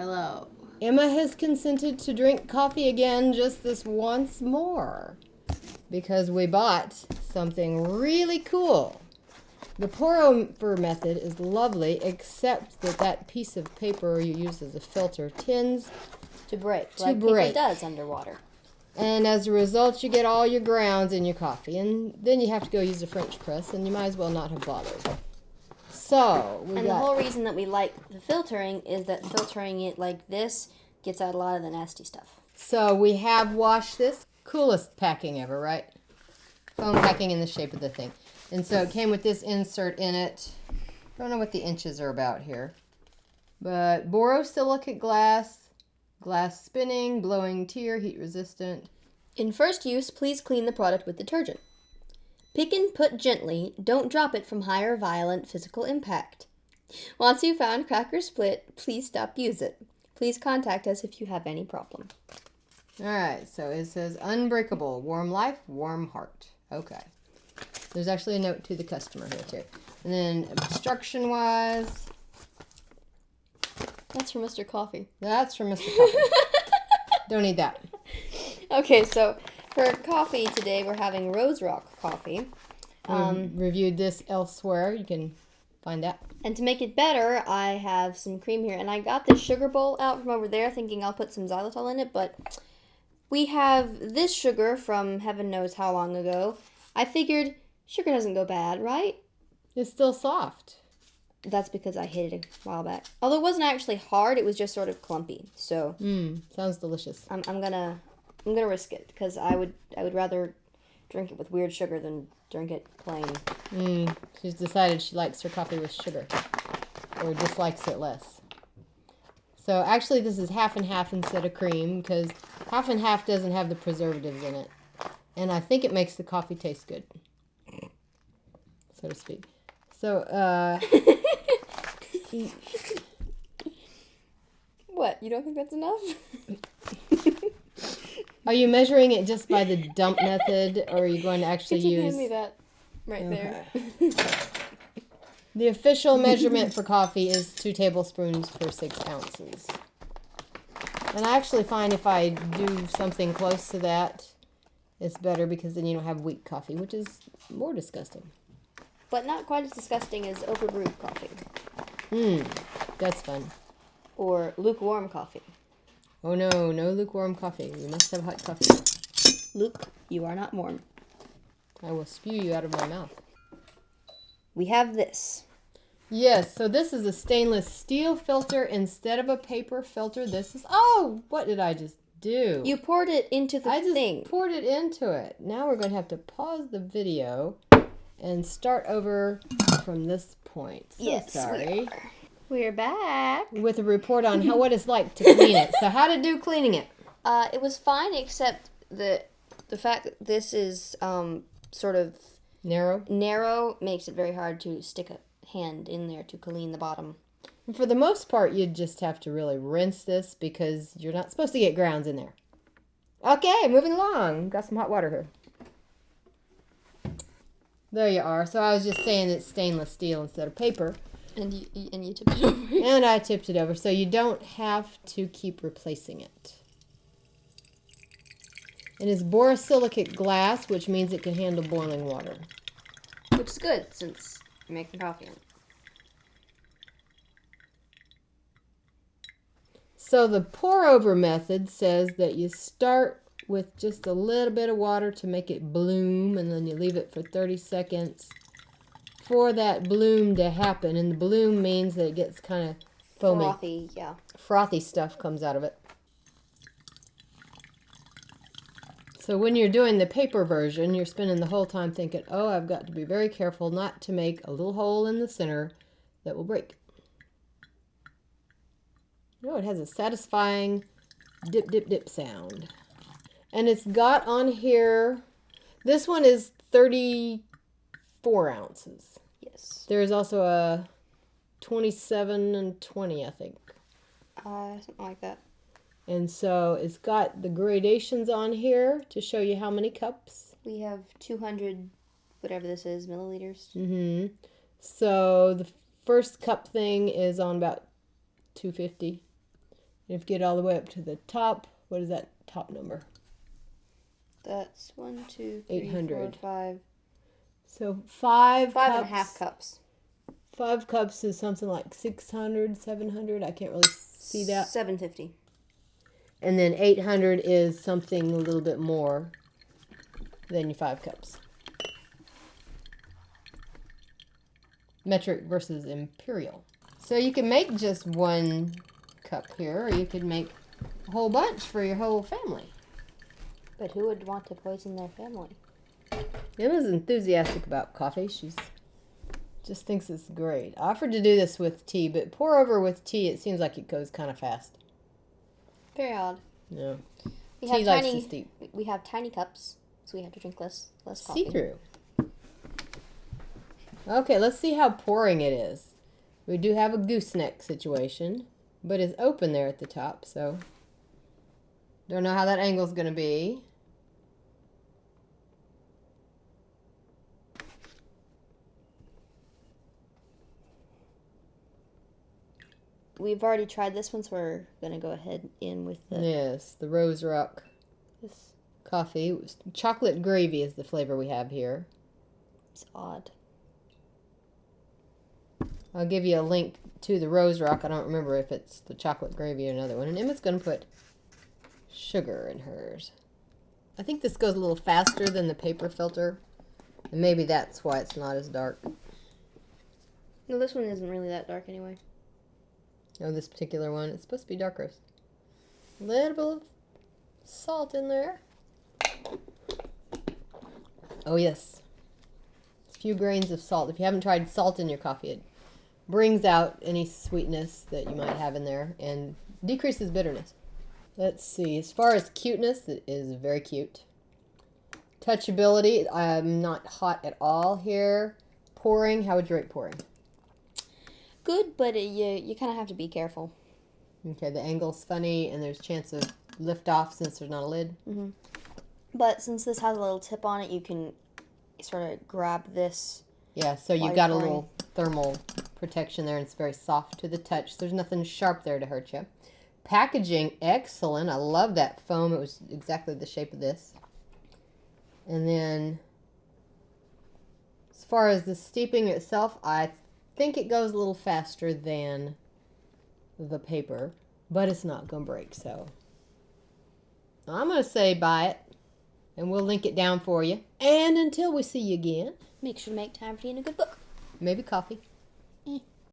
Hello. Emma has consented to drink coffee again just this once more because we bought something really cool. The pour-over method is lovely, except that piece of paper you use as a filter tends to break, to like break. paper does underwater. And as a result, you get all your grounds in your coffee, and then you have to go use a French press, and you might as well not have bothered. So, the whole reason that we like the filtering is that filtering it like this gets out a lot of the nasty stuff. So we have washed this. Coolest packing ever, right? Foam packing in the shape of the thing. And so it came with this insert in it. Don't know what the inches are about here. But borosilicate glass, glass spinning, blowing tear, heat resistant. In first use, please clean the product with detergent. Pick and put gently, don't drop it from high or violent physical impact. Once you've found crack or split, please stop use it. Please contact us if you have any problem. Alright, so it says unbreakable, warm life, warm heart. Okay. There's actually a note to the customer here too. And then obstruction-wise. That's for Mr. Coffee. That's from Mr. Coffee. Don't need that. Okay, so for coffee today, we're having Rose Rock coffee. Reviewed this elsewhere. You can find that. And to make it better, I have some cream here. And I got this sugar bowl out from over there thinking I'll put some xylitol in it. But we have this sugar from heaven knows how long ago. I figured sugar doesn't go bad, right? It's still soft. That's because I hid it a while back. Although it wasn't actually hard, it was just sort of clumpy. So Sounds delicious. I'm gonna risk it because I would rather drink it with weird sugar than drink it plain. She's decided she likes her coffee with sugar. Or dislikes it less. So actually this is half and half instead of cream because half and half doesn't have the preservatives in it. And I think it makes the coffee taste good. So to speak. So, What? You don't think that's enough? are you measuring it just by the dump method, or are you going to actually Could you use... hand me that right there? The official measurement for coffee is 2 tablespoons per 6 ounces. And I actually find if I do something close to that, it's better because then you don't have weak coffee, which is more disgusting. But not quite as disgusting as overbrewed coffee. That's fun. Or lukewarm coffee. Oh no, no lukewarm coffee. We must have hot coffee. Luke, you are not warm. I will spew you out of my mouth. We have this. Yes, so this is a stainless steel filter instead of a paper filter. This is... Oh, what did I just do? You poured it into the I just thing. poured it into it. Now we're going to have to pause the video and start over from this point. So Yes, sorry. We're back. With a report on what it's like to clean it. So how to do cleaning it? It was fine, except the fact that this is sort of Narrow. makes it very hard to stick a hand in there to clean the bottom. And for the most part, you just have to really rinse this because you're not supposed to get grounds in there. Okay, moving along. Got some hot water here. There you are. So I was just saying it's stainless steel instead of paper. And you tipped it over. And I tipped it over, so you don't have to keep replacing it. It is borosilicate glass, which means it can handle boiling water. Which is good, since you're making coffee in it. So the pour-over method says that you start with just a little bit of water to make it bloom, and then you leave it for 30 seconds for that bloom to happen. And the bloom means that it gets kind of foamy. Frothy, yeah. Frothy stuff comes out of it. So when you're doing the paper version, you're spending the whole time thinking, oh, I've got to be very careful not to make a little hole in the center that will break. Oh, it has a satisfying dip, dip, dip sound. And it's got on here, this one is 34 ounces. Yes. There's also a 27 and 20, I think. Something like that. And so it's got the gradations on here to show you how many cups. We have 200, whatever this is, milliliters. Mm-hmm. So the first cup thing is on about 250. If you get all the way up to the top, what is that top number? That's 1, 2, 3, 800. 4, 5. So 5 Five cups. and a half cups. 5 cups is something like 600, 700. I can't really see that. 750. And then 800 is something a little bit more than your 5 cups. Metric versus imperial. So you can make just 1 cup here, or you could make a whole bunch for your whole family. But who would want to poison their family? Emma's enthusiastic about coffee. She's just thinks it's great. I offered to do this with tea, but pour over with tea, it seems like it goes kind of fast. Very odd. Yeah. We Tea have likes tiny. to steep. We have tiny cups, so we have to drink less coffee. See-through. Okay, let's see how pouring it is. We do have a gooseneck situation, but it's open there at the top, so don't know how that angle's going to be. We've already tried this one, so we're gonna go ahead in with the Yes, the Rose Rock this. coffee. Chocolate gravy is the flavor we have here. It's odd. I'll give you a link to the Rose Rock. I don't remember if it's the chocolate gravy or another one. And Emma's going to put sugar in hers. I think this goes a little faster than the paper filter. And maybe that's why it's not as dark. No, this one isn't really that dark anyway. Oh, this particular one. It's supposed to be darker. A little bit of salt in there. Oh, yes. A few grains of salt. If you haven't tried salt in your coffee, it brings out any sweetness that you might have in there and decreases bitterness. Let's see. As far as cuteness, it is very cute. Touchability, I'm not hot at all here. Pouring, how would you rate pouring? Good, but you kind of have to be careful. Okay, the angle's funny and there's a chance of lift off since there's not a lid. Mm-hmm. But since this has a little tip on it, you can sort of grab this. Yeah, so you've While got a pouring. little thermal protection there and it's very soft to the touch. There's nothing sharp there to hurt you. Packaging, excellent. I love that foam. It was exactly the shape of this. And then as far as the steeping itself, I think it goes a little faster than the paper, but it's not going to break. So I'm going to say buy it and we'll link it down for you. And until we see you again, Make sure to make time for reading a good book. maybe coffee.